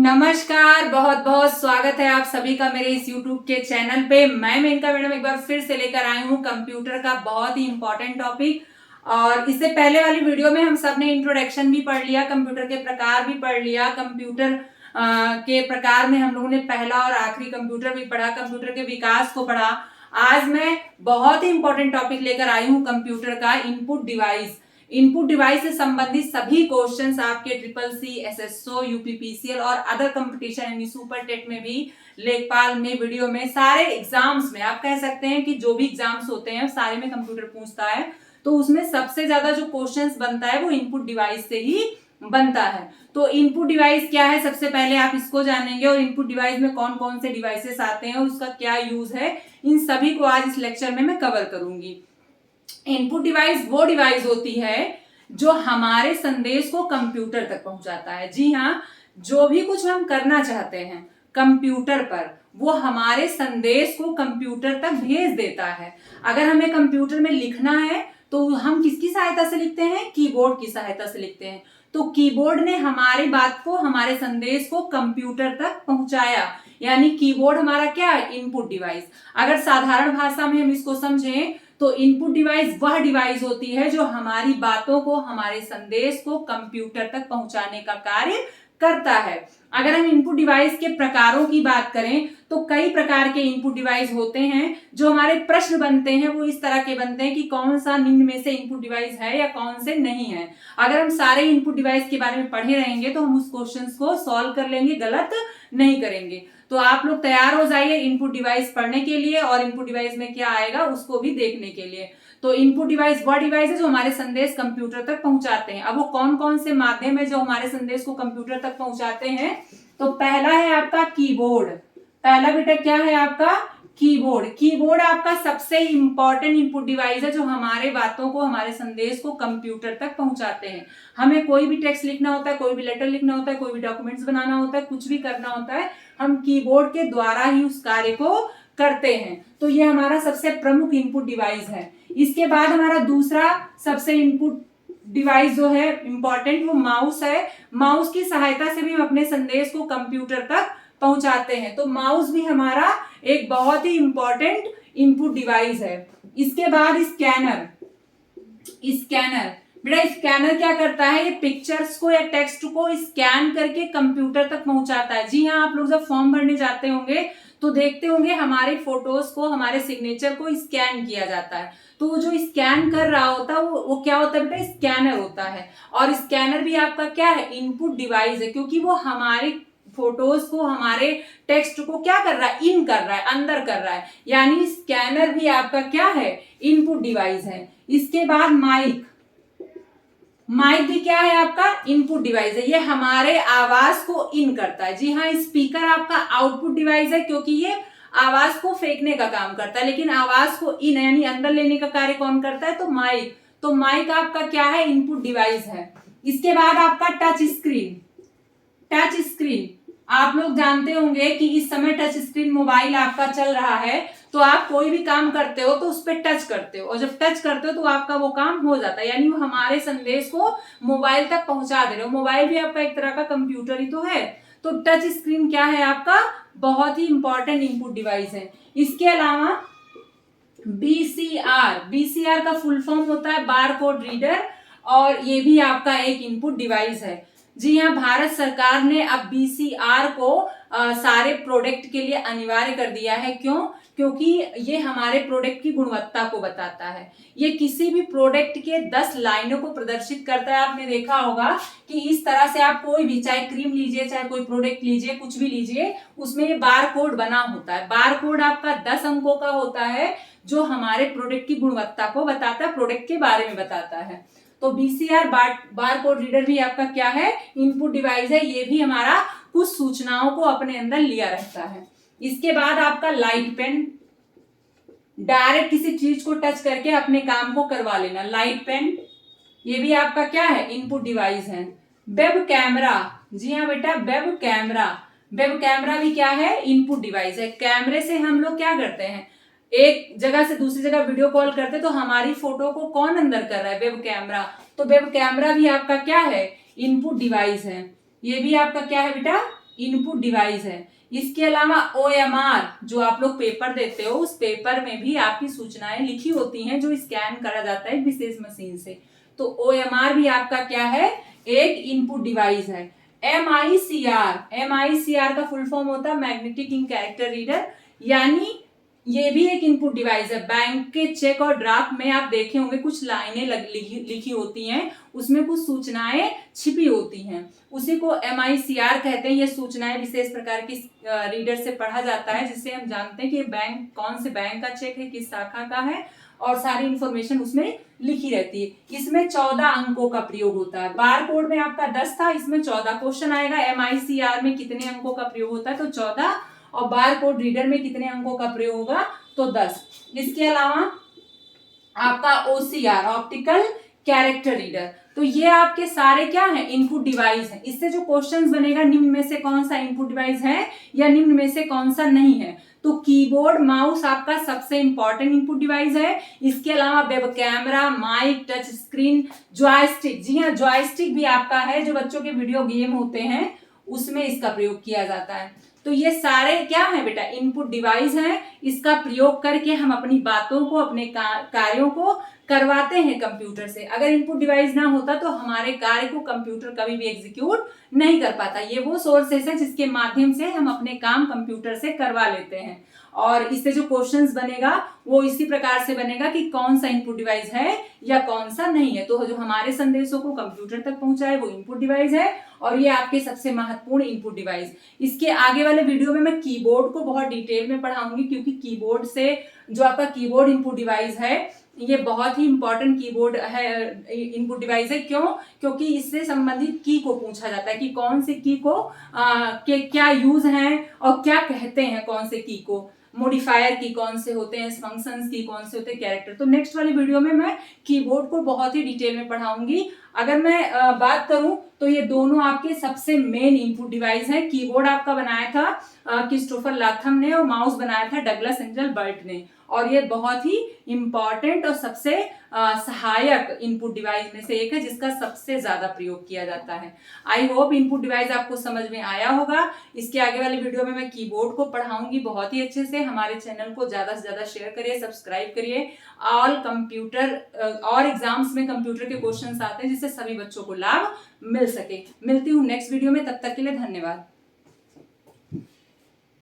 नमस्कार, बहुत बहुत स्वागत है आप सभी का मेरे इस YouTube के चैनल पे। मैं मेनका मैडम एक बार फिर से लेकर आई हूँ कंप्यूटर का बहुत ही इंपॉर्टेंट टॉपिक। और इससे पहले वाली वीडियो में हम सब ने इंट्रोडक्शन भी पढ़ लिया, कंप्यूटर के प्रकार भी पढ़ लिया। कंप्यूटर के प्रकार में हम लोगों ने पहला और आखिरी कंप्यूटर भी पढ़ा, कंप्यूटर के विकास को पढ़ा। आज मैं बहुत ही इंपॉर्टेंट टॉपिक लेकर आई हूँ कंप्यूटर का, इनपुट डिवाइस। इनपुट डिवाइस से संबंधित सभी क्वेश्चंस आपके ट्रिपल सी, एसएसओ, यूपीपीसीएल और अदर कंपटीशन यानी सुपर टेट में भी, लेखपाल में, वीडियो में, सारे एग्जाम्स में आप कह सकते हैं कि जो भी एग्जाम्स होते हैं सारे में कंप्यूटर पूछता है। तो उसमें सबसे ज्यादा जो क्वेश्चंस बनता है वो इनपुट डिवाइस से ही बनता है। तो इनपुट डिवाइस क्या है, सबसे पहले आप इसको जानेंगे और इनपुट डिवाइस में कौन कौन से डिवाइसेस आते हैं और उसका क्या यूज है, इन सभी को आज इस लेक्चर में मैं कवर करूंगी। इनपुट डिवाइस वो डिवाइस होती है जो हमारे संदेश को कंप्यूटर तक पहुंचाता है। जी हाँ, जो भी कुछ हम करना चाहते हैं कंप्यूटर पर, वो हमारे संदेश को कंप्यूटर तक भेज देता है। अगर हमें कंप्यूटर में लिखना है तो हम किसकी सहायता से लिखते हैं? कीबोर्ड की सहायता से लिखते हैं। तो कीबोर्ड ने हमारी बात को, हमारे संदेश को कंप्यूटर तक पहुंचाया, यानी कीबोर्ड हमारा क्या है? Input device. अगर साधारण भाषा में हम इसको समझें तो इनपुट डिवाइस वह डिवाइस होती है जो हमारी बातों को, हमारे संदेश को कंप्यूटर तक पहुंचाने का कार्य करता है। अगर हम इनपुट डिवाइस के प्रकारों की बात करें तो कई प्रकार के इनपुट डिवाइस होते हैं। जो हमारे प्रश्न बनते हैं वो इस तरह के बनते हैं कि कौन सा निम्न में से इनपुट डिवाइस है या कौन से नहीं है। अगर हम सारे इनपुट डिवाइस के बारे में पढ़े रहेंगे तो हम उस क्वेश्चन को सॉल्व कर लेंगे, गलत नहीं करेंगे। तो आप लोग तैयार हो जाइए इनपुट डिवाइस पढ़ने के लिए और इनपुट डिवाइस में क्या आएगा उसको भी देखने के लिए। तो इनपुट डिवाइस वह डिवाइस है जो हमारे संदेश कंप्यूटर तक पहुंचाते हैं। अब वो कौन कौन से माध्यम है जो हमारे संदेश को कंप्यूटर तक पहुंचाते हैं? तो पहला है आपका कीबोर्ड। पहला बेटा क्या है आपका? कीबोर्ड। कीबोर्ड आपका सबसे इंपॉर्टेंट इनपुट डिवाइस है जो हमारे बातों को, हमारे संदेश को कंप्यूटर तक पहुंचाते हैं। हमें कोई भी टेक्स्ट लिखना होता है, कोई भी लेटर लिखना होता है, कोई भी डॉक्यूमेंट्स बनाना होता है, कुछ भी करना होता है, हम कीबोर्ड के द्वारा ही उस कार्य को करते हैं। तो ये हमारा सबसे प्रमुख इनपुट डिवाइस है। इसके बाद हमारा दूसरा सबसे इनपुट डिवाइस जो है इंपॉर्टेंट, वो माउस है। माउस की सहायता से भी हम अपने संदेश को कंप्यूटर तक पहुंचाते हैं। तो माउस भी हमारा एक बहुत ही इंपॉर्टेंट इनपुट डिवाइस है। इसके बाद स्कैनर। स्कैनर बेटा, स्कैनर क्या करता है? ये पिक्चर्स को या टेक्स्ट को स्कैन करके कंप्यूटर तक पहुंचाता है। जी हाँ, आप लोग जब फॉर्म भरने जाते होंगे तो देखते होंगे हमारे फोटोज को, हमारे सिग्नेचर को स्कैन किया जाता है। तो वो जो स्कैन कर रहा होता है वो क्या होता है बेटा? स्कैनर होता है। और स्कैनर भी आपका क्या है? इनपुट डिवाइस है, क्योंकि वो हमारे फोटोज को, हमारे टेक्स्ट को क्या कर रहा है? इन कर रहा है, अंदर कर रहा है। यानी स्कैनर भी आपका क्या है? इनपुट डिवाइस है। इसके बाद माइक। माइक भी क्या है? आपका इनपुट डिवाइस है। ये हमारे आवाज को इन करता है। जी हाँ, स्पीकर आपका आउटपुट डिवाइस है, क्योंकि ये आवाज को फेंकने का काम करता है, लेकिन आवाज को इन यानी अंदर लेने का कार्य कौन करता है? तो माइक। तो माइक आपका क्या है? इनपुट डिवाइस है। इसके बाद आपका टच स्क्रीन। टच स्क्रीन आप लोग जानते होंगे कि इस समय टच स्क्रीन मोबाइल आपका चल रहा है, तो आप कोई भी काम करते हो तो उस पर टच करते हो, और जब टच करते हो तो आपका वो काम हो जाता है, यानी वो हमारे संदेश को मोबाइल तक पहुंचा दे रहे हो। मोबाइल भी आपका एक तरह का कंप्यूटर ही तो है। तो टच स्क्रीन क्या है आपका? बहुत ही इंपॉर्टेंट इनपुट डिवाइस है। इसके अलावा बीसीआर। बीसीआर का फुल फॉर्म होता है बार कोड रीडर, और ये भी आपका एक इनपुट डिवाइस है। जी हाँ, भारत सरकार ने अब बीसीआर को सारे प्रोडक्ट के लिए अनिवार्य कर दिया है। क्यों? क्योंकि ये हमारे प्रोडक्ट की गुणवत्ता को बताता है। ये किसी भी प्रोडक्ट के 10 लाइनों को प्रदर्शित करता है। आपने देखा होगा कि इस तरह से आप कोई भी, चाहे क्रीम लीजिए, चाहे कोई प्रोडक्ट लीजिए, कुछ भी लीजिए, उसमें ये बार कोड बना होता है। बार कोड आपका 10 अंकों का होता है जो हमारे प्रोडक्ट की गुणवत्ता को बताता है, प्रोडक्ट के बारे में बताता है। तो बीसीआर बार कोड रीडर भी आपका क्या है? इनपुट डिवाइस है। ये भी हमारा कुछ सूचनाओं को अपने अंदर लिया रहता है। इसके बाद आपका लाइट पेन। डायरेक्ट किसी चीज को टच करके अपने काम को करवा लेना, लाइट पेन। ये भी आपका क्या है? इनपुट डिवाइस है। Web camera. जी हाँ बेटा, वेब कैमरा। वेब कैमरा भी क्या है? इनपुट डिवाइस है। कैमरे से हम लोग क्या करते हैं? एक जगह से दूसरी जगह वीडियो कॉल करते तो हमारी फोटो को कौन अंदर कर रहा है? Web camera. तो वेब कैमरा भी आपका क्या है? इनपुट डिवाइस है। ये भी आपका क्या है बेटा? इनपुट डिवाइस है। इसके अलावा OMR जो आप लोग पेपर देते हो, उस पेपर में भी आपकी सूचनाएं लिखी होती हैं जो स्कैन करा जाता है विशेष मशीन से। तो OMR भी आपका क्या है, एक इनपुट डिवाइस है। MICR का फुल फॉर्म होता है मैग्नेटिक इंक कैरेक्टर रीडर, यानी ये भी एक इनपुट डिवाइस है। बैंक के चेक और ड्राफ्ट में आप देखे होंगे कुछ लाइनें लिखी होती हैं, उसमें कुछ सूचनाएं छिपी होती हैं, उसी को MICR कहते हैं। ये सूचनाएं विशेष प्रकार की रीडर से पढ़ा जाता है, जिससे हम जानते हैं कि बैंक कौन से बैंक का चेक है, किस शाखा का है, और सारी इंफॉर्मेशन उसमें लिखी रहती है। इसमें 14 अंकों का प्रयोग होता है। बार कोड में आपका 10 था, इसमें 14 क्वेश्चन आएगा। MICR में कितने अंकों का प्रयोग होता है, तो 14, और बार कोड रीडर में कितने अंकों का प्रयोग होगा, तो 10। इसके अलावा आपका OCR ऑप्टिकल कैरेक्टर रीडर, तो ये आपके सारे क्या है, इनपुट डिवाइस है। इससे जो क्वेश्चंस बनेगा, निम्न में से कौन सा इनपुट डिवाइस है या निम्न में से कौन सा नहीं है, तो कीबोर्ड माउस आपका सबसे इंपॉर्टेंट इनपुट डिवाइस है। इसके अलावा web camera, mic, touch screen, joystick, जी हाँ जॉयस्टिक भी आपका है, जो बच्चों के वीडियो गेम होते हैं उसमें इसका प्रयोग किया जाता है। तो ये सारे क्या है बेटा, इनपुट डिवाइस हैं। इसका प्रयोग करके हम अपनी बातों को, अपने कार्यों को करवाते हैं कंप्यूटर से। अगर इनपुट डिवाइस ना होता तो हमारे कार्य को कंप्यूटर कभी भी एग्जीक्यूट नहीं कर पाता। ये वो सोर्सेस है जिसके माध्यम से हम अपने काम कंप्यूटर से करवा लेते हैं। और इससे जो क्वेश्चंस बनेगा वो इसी प्रकार से बनेगा कि कौन सा इनपुट डिवाइस है या कौन सा नहीं है। तो जो हमारे संदेशों को कंप्यूटर तक पहुंचाए वो इनपुट डिवाइस है, और ये आपके सबसे महत्वपूर्ण इनपुट डिवाइस। इसके आगे वाले वीडियो में मैं कीबोर्ड को बहुत डिटेल में पढ़ाऊंगी, क्योंकि कीबोर्ड से जो आपका कीबोर्ड इनपुट डिवाइस है, ये बहुत ही इंपॉर्टेंट कीबोर्ड है, इनपुट डिवाइस है। क्यों? क्योंकि इससे संबंधित की को पूछा जाता है कि कौन से की को के क्या यूज हैं और क्या कहते हैं, कौन से की को, मॉडिफायर की कौन से होते हैं, फंक्शंस की कौन से होते हैं, कैरेक्टर। तो नेक्स्ट वाली वीडियो में मैं कीबोर्ड को बहुत ही डिटेल में पढ़ाऊंगी। अगर मैं बात करूं तो ये दोनों आपके सबसे मेन इनपुट डिवाइस हैं। कीबोर्ड आपका बनाया था क्रिस्टोफर लाथम ने, और माउस बनाया था डगलस एंजल बर्ट ने, और ये बहुत ही इंपॉर्टेंट और सबसे सहायक इनपुट डिवाइस में से एक है, जिसका सबसे ज्यादा प्रयोग किया जाता है। आई होप इनपुट डिवाइस आपको समझ में आया होगा। इसके आगे वाली वीडियो में मैं कीबोर्ड को पढ़ाऊंगी बहुत ही अच्छे से। हमारे चैनल को ज्यादा से ज्यादा शेयर करिए, सब्सक्राइब करिए। ऑल कंप्यूटर और एग्जाम्स में कंप्यूटर के क्वेश्चंस आते हैं, जिससे सभी बच्चों को लाभ मिल सके। मिलती हूँ नेक्स्ट वीडियो में, तब तक के लिए धन्यवाद।